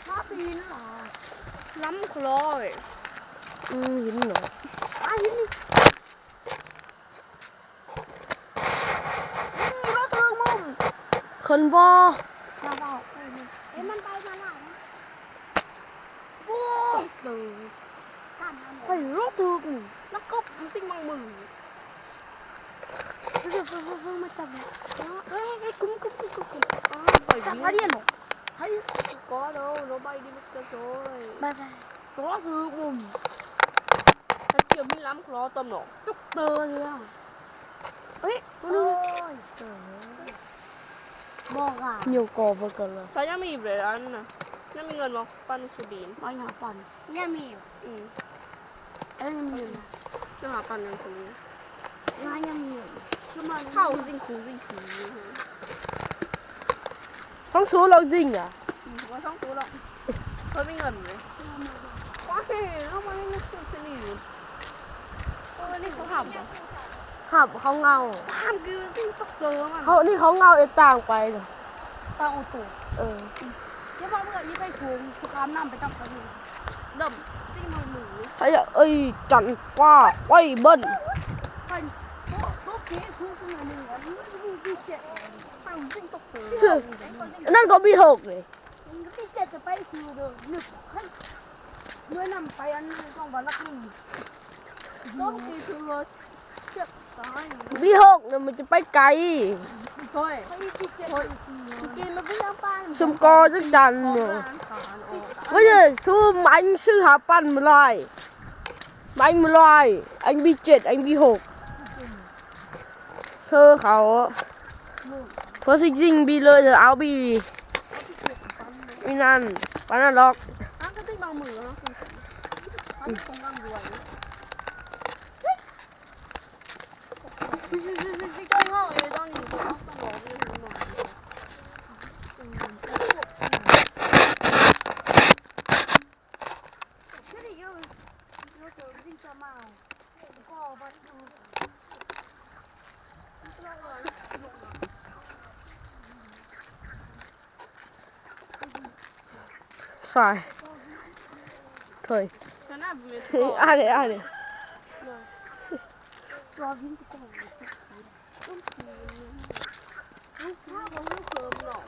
มาปีนหรอล้ำคลอยหินหนูหินนี่รถเธอมึงคนบ่มาบอกมันไปมาหลังโว้ตื่นเฮ้ยรถถูกแล้วก็มันติ้งมังมือเพิ่งมาจับเลยเฮ้ยกุ้มจับมาเรียนหรอให้ก็เราใบดีมันจะโซ่ไปตัวซื้อมุมถ้าเจียวมีล้ำคลอตอมหนอจุกเตอเลยอ่ะเฮ้ยมาดูบอกอ่ะเหนียวกรอบไปกันเลยใช่ยังมีเลยอันน่ะยังมีเงินมาปั้นสุบีนไม่หาปั่นเนี่ยมียังมีจะหาปั้นยังคนนี้ยังมีเข้าจริงคูต้องชูเราจริงอ่ะว่าต้องคูหรอกเขาไม่เงินเลยว้าเฮ้ยทำไมไม่ซื้อชนิดนี่เขาหับเขาเงาบ้านคือจริงตกเจอมันนี่เขาเงาต่างไปเลยต่างอุตุเดี๋ยวบอกเมื่อยี่ไปถูทุกคำน้ำไปจับกันดมจริงมือใช่จันฟ้าไว้เบิ้ลตุ๊กเก๋ถูกคนหนึ่งอันนี้มีเจ็ดตั้งจริงตกเจอชื่อนั่นก็มีหกเลยมีเจ็ดจะไปคิวเดิมนึกให้เมื่อนำไปอันนี้ต้องวันละครึ่งตุ๊กเก๋คือเจ็บตาย มีหกเนี่ยมันจะไปไกลเฮ้ยกินมันไม่ยังปั้นซุ่มกอจังจันเนาะไม่ใช่ซุ่มอันชื่อหาปั้นมาลอยanhมาลอยอันมี7อันมี6เชื่อเขาเพราะจริงๆบีเลยเธอเอาบีไม่นั่นปั้นนั่นล็อกก็ติ้งบางมือแล้วปั้นคงร่ำรวยที่ก้อยห้องเอต้องอยู่ตรงตลอดเลยหนูใช่เถยอะไรรอวิ่งก่อนต้องขี่ถ้าเขาไม่เคิร์มหรอก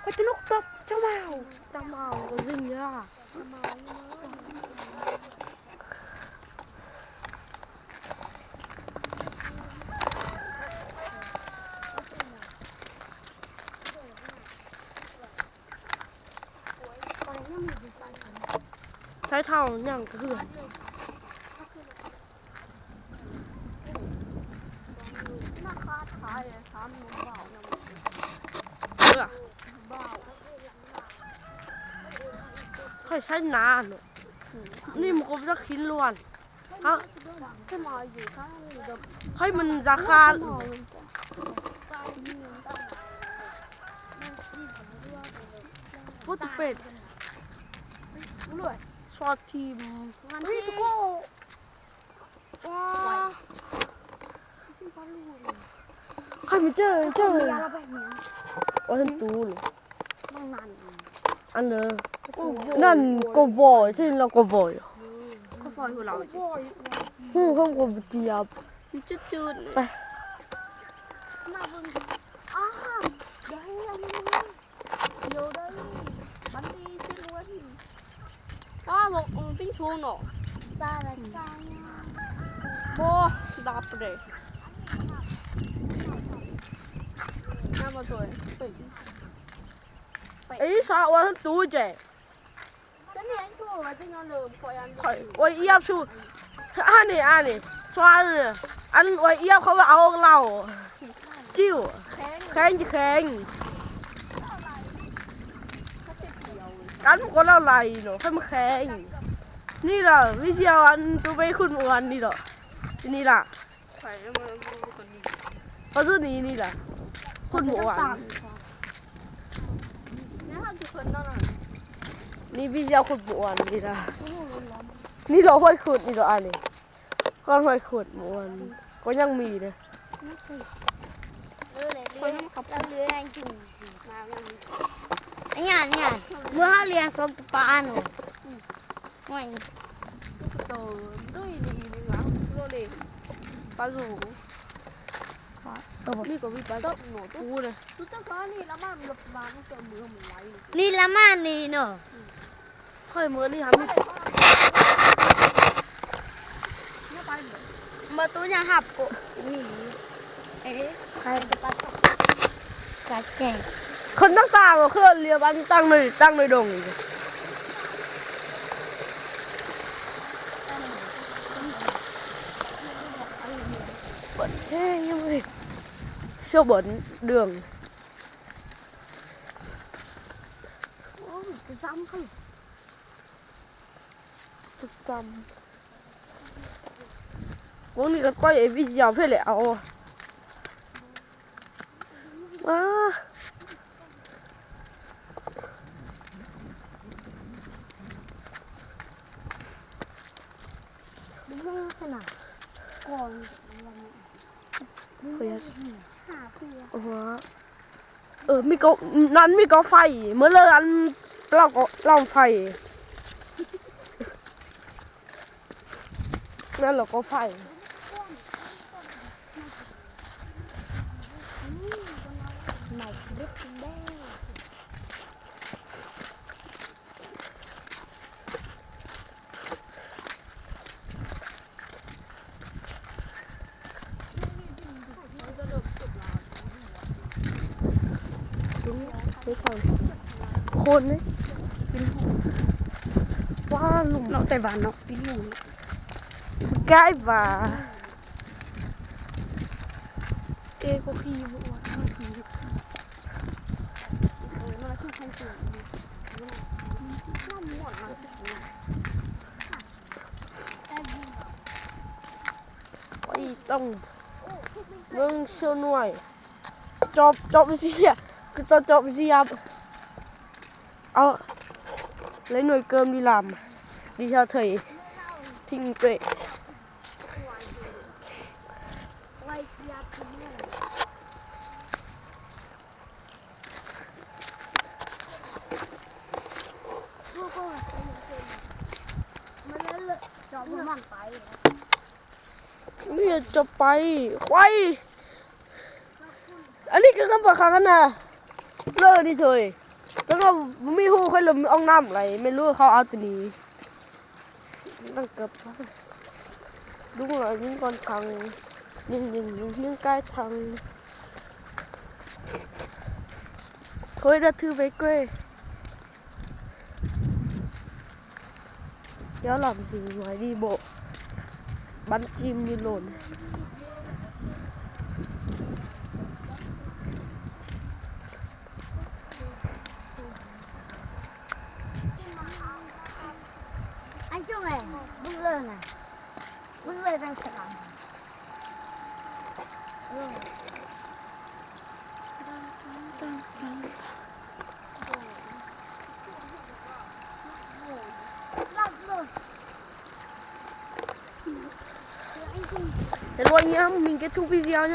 ไปจะลุกตบเจ้าเมาก็วิ่งเยอะใช้เท่าอย่างเพื่อนราคาขายถามหนูเบาค่อยใช้นานนี่มันก็จะคิดล้วนฮะขึ้นมาอยู่ข้างนี้เดิมให้มันราคาพูดเป็ดด้วยชอตทีมนี่ทุกคนว้าใครไม่เจอว่าฉันตูเลยอันเนอนั่นก็บอยที่เราก็บอยก็ฟอยหัวเราห้องก็เจียบจืดไปมาบึงเดี๋ยวให้เราเดี๋ยวได้บันดีสิล้วนบอกปิ้งชูหนอตาละตาโบดับเลยน้ำมาตัวชาว่าฉันตูเจ๊ฉันเห็นตัวว่าจะงอนเลยคอยอัน我要出อันนี้刷เลยอัน我要เขาเอาเราจิ้วแข็งกันก็เราไหลเนาะให้มันแข็งนี่ล่ะวิเชียอันตัวไปขึ้นวันนี่ล่ะนี่ล่ะเพราะนี่ล่ะขึ้นวันนี่วิเชียขึ้นวันนี่ล่ะนี่เราห้อยขุดนี่ล่ะอันนี้ก้อนห้อยขุดวันก็ยังมีเลย ไม่เคยเรือเราเรือแรงจุ่มสีมาไอ้เนี่ยเมื่อเขาเรียนสองปลาหนูไม่ โตด้วยนี่นี่วะโลเลยปลาสูนี่ก็มีปลาตกหนูตู้เลยตู้ตะก้านี่ละมันแบบมาไม่เจอมือมันไหล นี่ละมันนี่เนาะ ค่อยมือนี่ทำนี่ เนี่ยไปเหมือน มาตู้ยังหับกูนี่เอ๊ะใครจะปลาตกกาแก่ คนต่างๆก็คือเรือบ้านตั้งในดงอีกบนแท้ยังไงเชี่ยวบนเดือง โอ้ยจะซ้ำเขา ซ้ำวันนี้ก็ก้อยไอ้วิเศษเพื่อเลยเอามา ดูว่าขนาดก่อน เพื่อ หาเพื่อ มีก็นั้นมีก็ไฟเมื่อเลิกอันเราไฟนั่นเราก็ไฟ ไม่คลิปแด้ไม่ฟังคนนี่ว่าลุง เนาะแต่บ้านเนาะปิ้นหมู ใกล้ว่าก็ขี้บัวขี้ มาที่คันสูงน้ำหมดมาที่นี่ ไอ้ต้องเมืองเชียวหน่วยจบสิคือตอนจบสิครับเอาlấy nồi cơm đi làm đi theo thầy Thinh Tuệ ไว้เสียบทิ้งเลยลูกก็มันเลยจอบมันไป นี่จะไปควายอันนี้คือคำบอกคำกันนะเลิกดิเถยแล้วก็ไม่รู้ใครลมเอาน้ำอะไรไม่รู้เขาเอาตัวนี้ตั้งเกือบđúng rồi những con thằng những cái thằng thôi ra thư về quê kéo làm gì ngoài đi bộ bắn chim như lồn anh chú này bước lên này bước lên đang sẵn Thế luôn nhá, mình kết thúc video nhá.